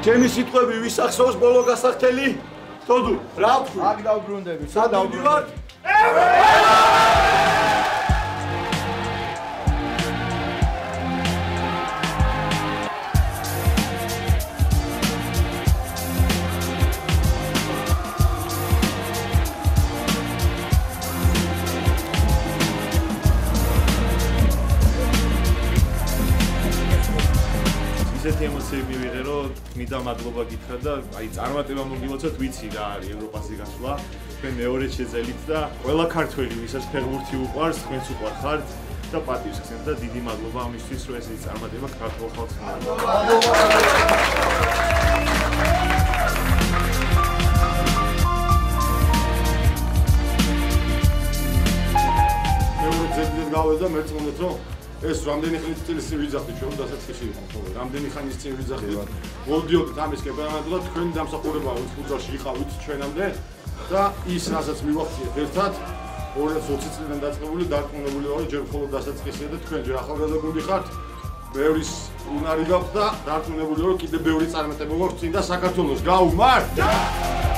ჩემი სიტყვები ვის ახსოვს ბოლო გასახდელი? თოდუ, რა ვთქვი? აქ დავბრუნდები, სად დავბრუნდები? ისეთი ემოციები მივიღე, რომ მინდა მადლობა გითხრა და აი წარმატება მოგილოცოთ, ვიცი რა არის ევროპაზე გასვლა. თქვენ მეორე შეძელით და ყველა ქართველი, ვისაც ფეხბურთი უყვარს, თქვენც უყვარხართ და პატივს გცემთ და დიდი მადლობა ამისთვის, რომ ესეთი წარმატება ქართულ ხალხს მოაქვს. მეორე ძებდით გავედა მერწმუნდეთ, რომ ეს რამდენი ხნის წელი ვიძახდი ჩვენ დასაწყისი იყო ხო რამდენი ხანის წელი ვიძახდი მოვდიოდით ამის კემპიონატზე და თქვენი დამსახურება ვინც ფუტზალში იყავით ჩვენამდე და ის რასაც მივახციეთ ერთად 2020 წლიდან დაწყებული დარწმუნებული ვარ ჯერ მხოლოდ დასაწყისია და თქვენ ჯერ ახალგაზრდებული ხართ ბევრის უნარი გაქვთ და დარწმუნებული ვარ კიდევ ბევრი წარმატება გვაქვს წინ და საქართველოს გაუმართ